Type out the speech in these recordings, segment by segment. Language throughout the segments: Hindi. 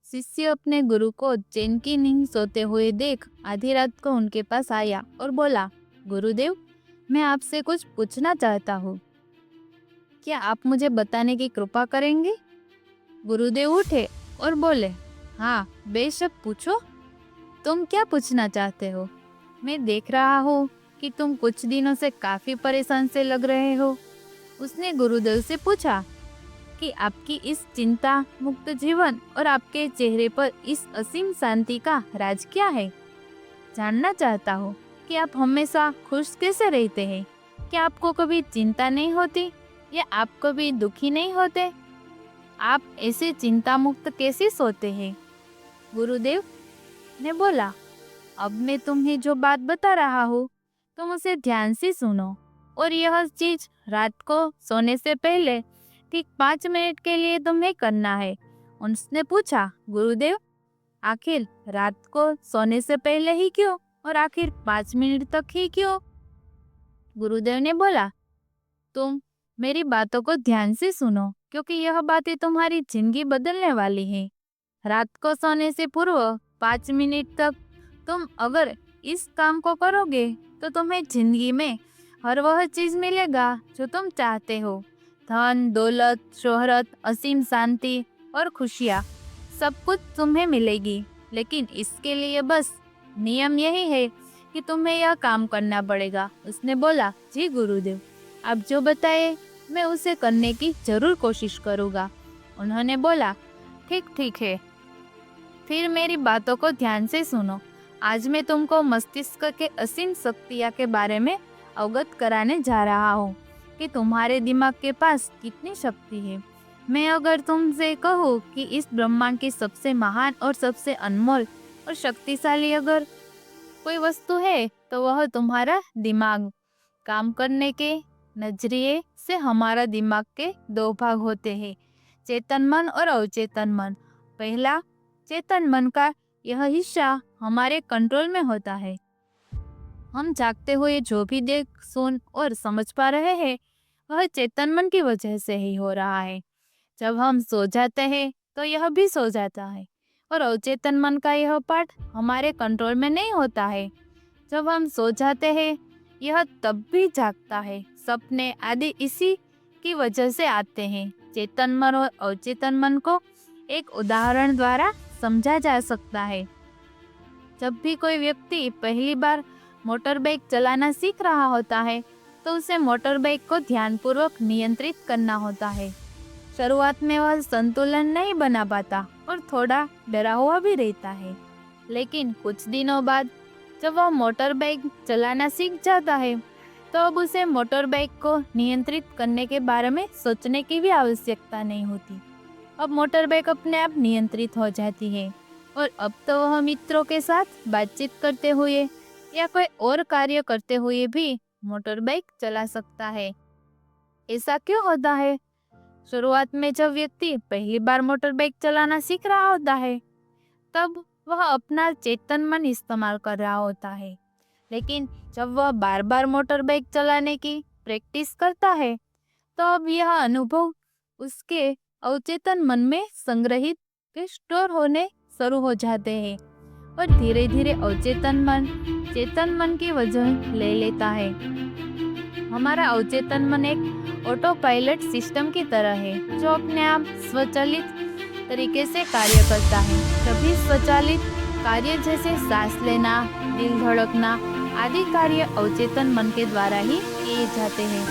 शिष्य अपने गुरु को चैन की नींद सोते हुए देख आधी रात को उनके पास आया और बोला, गुरुदेव, मैं आपसे कुछ पूछना चाहता हूँ। क्या आप मुझे बताने की कृपा करेंगे? गुरुदेव उठे और बोले, हाँ बेशक पूछो। तुम क्या पूछना चाहते हो? मैं देख रहा हूँ कि तुम कुछ दिनों से काफी परेशान से लग रहे हो। उसने गुरुदेव से पूछा कि आपकी इस चिंता मुक्त जीवन और आपके चेहरे पर इस असीम शांति का राज क्या है? जानना चाहता हूँ कि आप हमेशा खुश कैसे रहते हैं। क्या आपको कभी चिंता नहीं होती या आप कभी दुखी नहीं होते? आप ऐसे चिंता मुक्त कैसे सोते हैं? गुरुदेव ने बोला, अब मैं तुम्हें जो बात बता रहा हूँ तुम उसे ध्यान से सुनो, और यह चीज रात को सोने से पहले ठीक 5 मिनट के लिए तुम्हें करना है। उसने पूछा, गुरुदेव, आखिर रात को सोने से पहले ही क्यों, और आखिर 5 मिनट तक ही क्यों? गुरुदेव ने बोला, तुम मेरी बातों को ध्यान से सुनो, क्योंकि यह बातें तुम्हारी जिंदगी बदलने वाली है। रात को सोने से पूर्व 5 मिनट तक तुम अगर इस काम को करोगे तो तुम्हें जिंदगी में हर वह चीज मिलेगा जो तुम चाहते हो। धन, दौलत, शोहरत, असीम शांति और खुशियाँ, सब कुछ तुम्हें मिलेगी। लेकिन इसके लिए बस नियम यही है कि तुम्हें यह काम करना पड़ेगा। उसने बोला, जी गुरुदेव, आप जो बताए मैं उसे करने की जरूर कोशिश करूँगा। उन्होंने बोला, ठीक ठीक है, फिर मेरी बातों को ध्यान से सुनो। आज मैं तुमको मस्तिष्क के असीम शक्तियाँ के बारे में अवगत कराने जा रहा हूँ कि तुम्हारे दिमाग के पास कितनी शक्ति है। मैं अगर तुमसे कहूँ कि इस ब्रह्मांड की सबसे महान और सबसे अनमोल और शक्तिशाली अगर कोई वस्तु है तो वह तुम्हारा दिमाग। काम करने के नजरिए से हमारा दिमाग के 2 भाग होते हैं, चेतन मन और अवचेतन मन। पहला, चेतन मन का यह हिस्सा हमारे कंट्रोल में होता है। हम जागते हुए जो भी देख, सुन और समझ पा रहे हैं वह चेतन मन की वजह से ही हो रहा है। जब हम सो जाते हैं तो यह भी सो जाता है, और अवचेतन मन का यह पार्ट हमारे कंट्रोल में नहीं होता है। जब हम सो जाते हैं यह तब भी जागता है। सपने आदि इसी की वजह से आते हैं। चेतन मन और अवचेतन मन को एक उदाहरण द्वारा समझा जा सकता है। जब भी कोई व्यक्ति पहली बार मोटर बाइक चलाना सीख रहा होता है तो उसे मोटर बाइक को ध्यानपूर्वक नियंत्रित करना होता है। शुरुआत में वह संतुलन नहीं बना पाता और थोड़ा डरा हुआ भी रहता है, लेकिन कुछ दिनों बाद जब वह मोटर बाइक चलाना सीख जाता है तो अब उसे मोटर बाइक को नियंत्रित करने के बारे में सोचने की भी आवश्यकता नहीं होती। अब मोटर बाइक अपने आप नियंत्रित हो जाती है, और अब तो वह मित्रों के साथ बातचीत करते हुए या कोई और कार्य करते हुए भी मोटर बाइक चला सकता है। ऐसा क्यों होता है? शुरुआत में जब व्यक्ति पहली बार मोटर बाइक चलाना सीख रहा होता है तब वह अपना चेतन मन इस्तेमाल कर रहा होता है, लेकिन जब वह बार बार मोटर बाइक चलाने की प्रैक्टिस करता है तो अब यह अनुभव उसके अवचेतन मन में संग्रहित के स्टोर होने शुरू हो जाते हैं, और धीरे धीरे अवचेतन मन चेतन मन की वजह ले लेता है। हमारा अवचेतन मन एक ऑटो पायलट सिस्टम की तरह है जो अपने आप स्वचालित तरीके से कार्य करता है। सभी स्वचालित कार्य जैसे सांस लेना, दिल धड़कना आदि कार्य अवचेतन मन के द्वारा ही किए जाते हैं।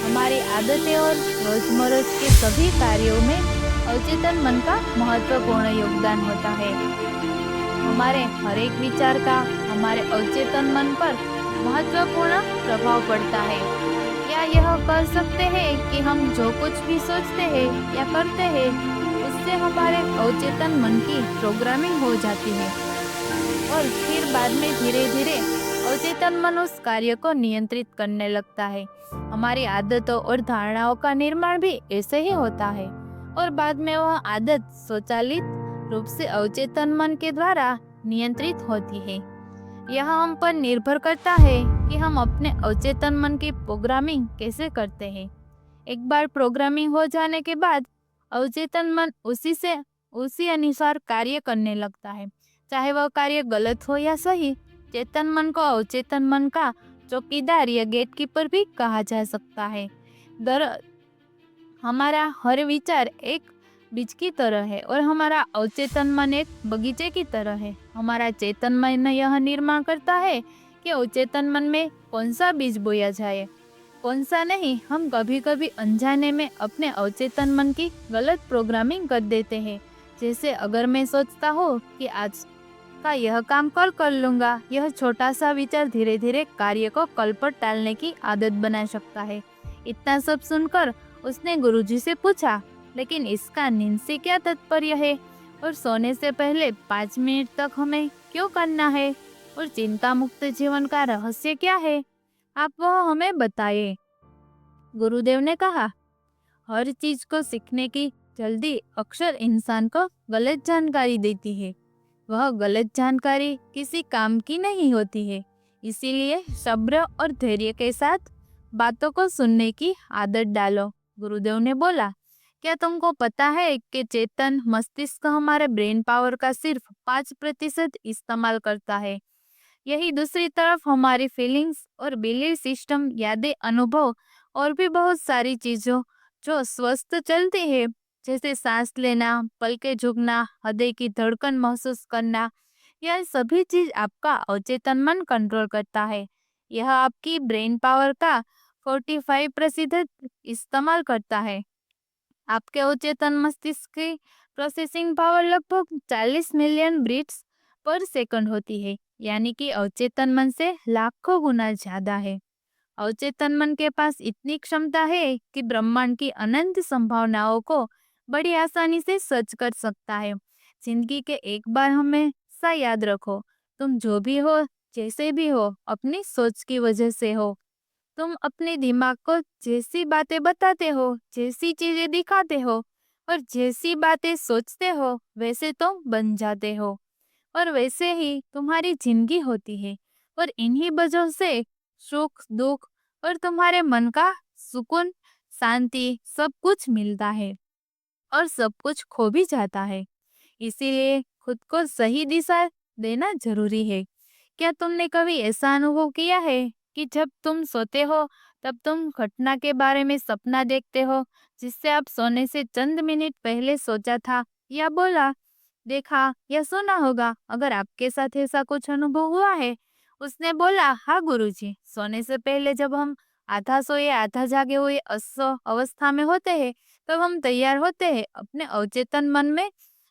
हमारी आदतें और रोजमर्रा के सभी कार्यों में अवचेतन मन का महत्वपूर्ण योगदान होता है। हमारे हर एक विचार का हमारे अवचेतन मन पर महत्वपूर्ण प्रभाव पड़ता है। या यह कर सकते हैं कि हम जो कुछ भी सोचते हैं या करते हैं उससे हमारे अवचेतन मन की प्रोग्रामिंग हो जाती है, और फिर बाद में धीरे धीरे अवचेतन मन उस कार्य को नियंत्रित करने लगता है। हमारी आदतों और धारणाओं का निर्माण भी ऐसे ही होता है, और बाद में वह आदत स्वचालित रूप से अवचेतन मन के द्वारा नियंत्रित होती है। यह हम पर निर्भर करता है कि हम अपने अवचेतन मन की प्रोग्रामिंग कैसे करते हैं। एक बार प्रोग्रामिंग हो जाने के बाद अवचेतन मन उसी से उसी अनुसार कार्य करने लगता है, चाहे वह कार्य गलत हो या सही। चेतन मन को अवचेतन मन का चौकीदार या गेटकीपर भी कहा जा सकता है। दर हमारा हर विचार एक बीज की तरह है और हमारा अवचेतन मन एक बगीचे की तरह है। हमारा चेतन मन यह निर्माण करता है कि अवचेतन मन में कौन सा बीज बोया जाए, कौन सा नहीं। हम कभी कभी अनजाने में अपने अवचेतन मन की गलत प्रोग्रामिंग कर देते हैं। जैसे अगर मैं सोचता हूँ कि आज का यह काम कल कर लूंगा, यह छोटा सा विचार धीरे धीरे कार्य को कल पर टालने की आदत बना सकता है। इतना सब सुनकर उसने गुरुजी से पूछा, लेकिन इसका नींद से क्या तात्पर्य है और सोने से पहले 5 मिनट तक हमें क्यों करना है और चिंता मुक्त जीवन का रहस्य क्या है, आप वह हमें बताइए। गुरुदेव ने कहा, हर चीज को सीखने की जल्दी अक्सर इंसान को गलत जानकारी देती है। वह गलत जानकारी किसी काम की नहीं होती है। इसीलिए सब्र और धैर्य के साथ बातों को सुनने की आदत डालो। गुरुदेव ने बोला, क्या तुमको पता है कि चेतन मस्तिष्क हमारे ब्रेन पावर का सिर्फ 5% इस्तेमाल करता है। यही दूसरी तरफ हमारी फीलिंग्स और बिलीव सिस्टम, यादें, अनुभव और भी बहुत सारी चीजों जो स्वस्थ चलती है, जैसे सांस लेना, पलके झुकना, हृदय की धड़कन महसूस करना, यह सभी चीज आपका अवचेतन मन कंट्रोल करता है। यह आपकी ब्रेन पावर का 45% इस्तेमाल करता है। आपके अवचेतन मस्तिष्क की प्रोसेसिंग पावर लगभग 40 मिलियन बीट्स पर सेकंड होती है, यानी कि अवचेतन मन से लाखों गुना ज्यादा है। अवचेतन मन के पास इतनी क्षमता है कि ब्रह्मांड की अनंत संभावनाओं को बड़ी आसानी से सर्च कर सकता है। जिंदगी के एक बार हमेशा याद रखो, तुम जो भी हो, जैसे भी हो, अपनी सोच की वजह से हो। तुम अपने दिमाग को जैसी बातें बताते हो, जैसी चीजें दिखाते हो और जैसी बातें सोचते हो, वैसे तुम बन जाते हो और वैसे ही तुम्हारी जिंदगी होती है। और इन्हीं वजह से सुख, दुख और तुम्हारे मन का सुकून, शांति सब कुछ मिलता है और सब कुछ खो भी जाता है। इसीलिए खुद को सही दिशा देना जरूरी है। क्या तुमने कभी ऐसा अनुभव किया है कि जब तुम सोते हो तब तुम घटना के बारे में सपना देखते हो जिससे आप सोने से चंद मिनट पहले सोचा था या बोला, देखा या सुना होगा? अगर आपके साथ ऐसा कुछ अनुभव हुआ है। उसने बोला, हाँ गुरुजी, सोने से पहले जब हम आधा सोए आधा जागे हुए अवस्था में होते हैं, तब हम तैयार होते हैं अपने अवचेतन मन में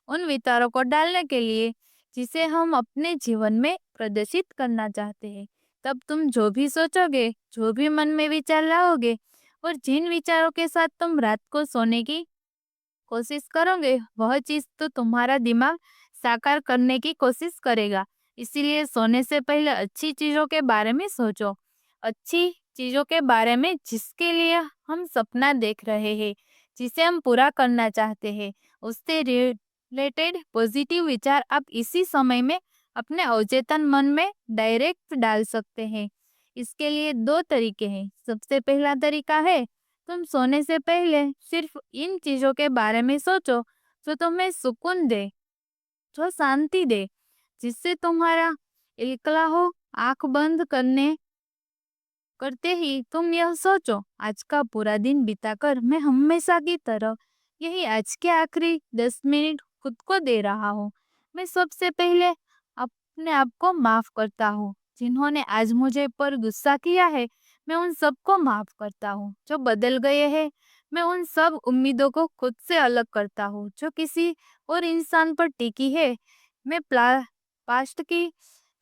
उन विचारों को डालने के लिए जिसे हम अपने जीवन में प्रदर्शित करना चाहते हैं। तब तुम जो भी सोचोगे, जो भी मन में विचार लाओगे और जिन विचारों के साथ तुम रात को सोने की कोशिश करोगे, वह चीज तो तुम्हारा दिमाग साकार करने की कोशिश करेगा। इसीलिए सोने से पहले अच्छी चीजों के बारे में सोचो, अच्छी चीजों के बारे में जिसके लिए हम सपना देख रहे हैं, जिसे हम पूरा करना चाहते हैं, उससे रिलेटेड पॉजिटिव विचार आप इसी समय में अपने अवचेतन मन में डायरेक्ट डाल सकते हैं। इसके लिए दो तरीके हैं। सबसे पहला तरीका है, तुम सोने से पहले सिर्फ इन चीजों के बारे में सोचो जो तुम्हें सुकून दे, जो शांति दे, जिससे तुम्हारा इल्कला हो। आंख बंद करने करते ही तुम यह सोचो, आज का पूरा दिन बिताकर मैं हमेशा की तरह यही आज के आखिरी 10 मिनट खुद को दे रहा हूँ। मैं सबसे पहले अपने आप को माफ करता हूँ। जिन्होंने आज मुझे पर गुस्सा किया है, मैं उन सबको माफ करता हूँ। जो बदल गए हैं, मैं उन सब उम्मीदों को खुद से अलग करता हूँ जो किसी और इंसान पर टिकी है। मैं पास्ट की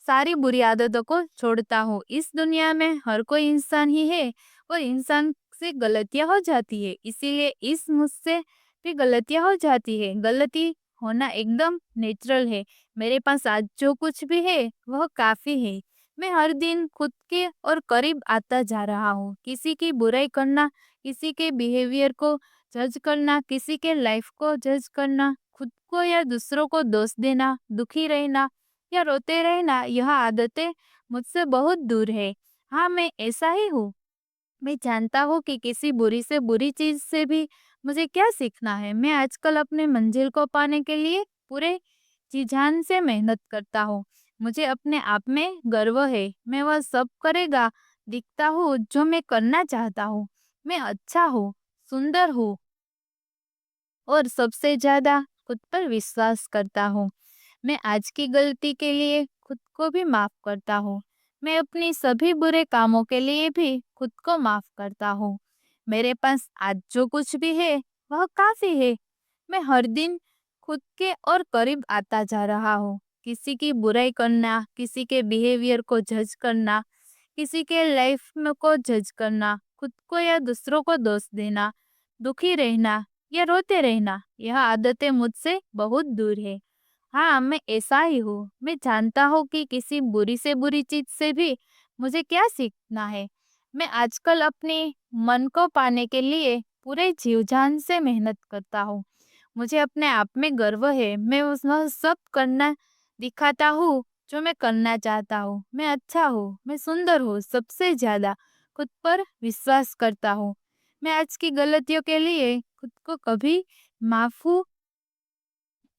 सारी बुरी आदतों को छोड़ता हूँ। इस दुनिया में हर कोई इंसान ही है और इंसान से गलतियां हो जाती है, इसीलिए इस मुझसे भी गलतियां हो जाती है। गलती होना एकदम नेचुरल है। मेरे पास आज जो कुछ भी है वह काफी है। मैं हर दिन खुद के और करीब आता जा रहा हूँ। किसी की बुराई करना, किसी के बिहेवियर को जज करना, किसी के लाइफ को जज करना, खुद को या दूसरों को दोष देना, दुखी रहना या रोते रहना, यह आदतें मुझसे बहुत दूर है। हाँ, मैं ऐसा ही हूँ। मैं जानता हूँ कि किसी बुरी से बुरी चीज से भी मुझे क्या सीखना है। मैं आजकल अपने मंजिल को पाने के लिए पूरे जी जान से मेहनत करता हूँ। मुझे अपने आप में गर्व है। मैं वह सब करेगा दिखता हूँ जो मैं करना चाहता हूँ। मैं अच्छा हूँ, सुंदर हूँ और सबसे ज्यादा खुद पर विश्वास करता हूँ। मैं आज की गलती के लिए खुद को भी माफ करता हूँ। मैं अपनी सभी बुरे कामों के लिए भी खुद को माफ करता हूँ। मेरे पास आज जो कुछ भी है वह काफी है। मैं हर दिन खुद के और करीब आता जा रहा हूँ। किसी की बुराई करना, किसी के बिहेवियर को जज करना, किसी के लाइफ में को जज करना, खुद को या दूसरों को दोष देना, दुखी रहना या रोते रहना, यह आदतें मुझसे बहुत दूर है। हाँ, मैं ऐसा ही हूँ। मैं जानता हूँ कि किसी बुरी से बुरी चीज से भी मुझे क्या सीखना है। मैं आजकल अपने मन को पाने के लिए पूरे जीव जान से मेहनत करता हूँ। मुझे अपने आप में गर्व है। मैं उस वह सब करना दिखाता हूँ जो मैं करना चाहता हूँ। मैं अच्छा हूँ, मैं सुंदर हूँ, सबसे ज्यादा खुद पर विश्वास करता हूँ। मैं आज की गलतियों के लिए खुद को कभी माफ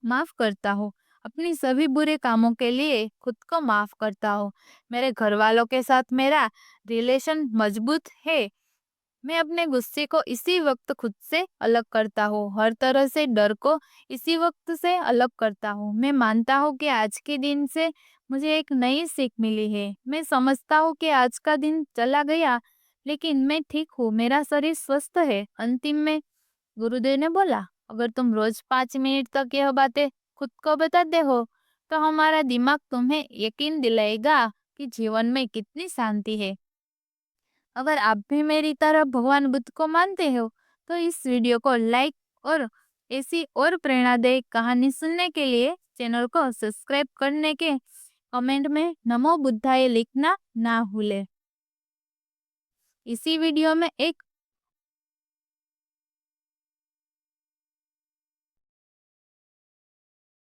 माफ करता हूँ। अपनी सभी बुरे कामों के लिए खुद को माफ करता हूँ। मेरे घर वालों के साथ मेरा रिलेशन मजबूत है। मैं अपने गुस्से को इसी वक्त खुद से अलग करता हूँ। हर तरह से डर को इसी वक्त से अलग करता हूँ। मैं मानता हूँ कि आज के दिन से मुझे एक नई सीख मिली है। मैं समझता हूँ कि आज का दिन चला गया, लेकिन मैं ठीक हूँ, मेरा शरीर स्वस्थ है। अंतिम में गुरुदेव ने बोला, अगर तुम रोज 5 मिनट तक यह बातें खुद को बताते हो, तो हमारा दिमाग तुम्हें यकीन दिलाएगा कि जीवन में कितनी शांति है। अगर आप भी मेरी तरह भगवान बुद्ध को मानते हो, तो इस वीडियो को लाइक और ऐसी और प्रेरणादायक कहानी सुनने के लिए चैनल को सब्सक्राइब करने के कमेंट में नमो बुद्धाय लिखना ना भूले। इसी वीडियो में एक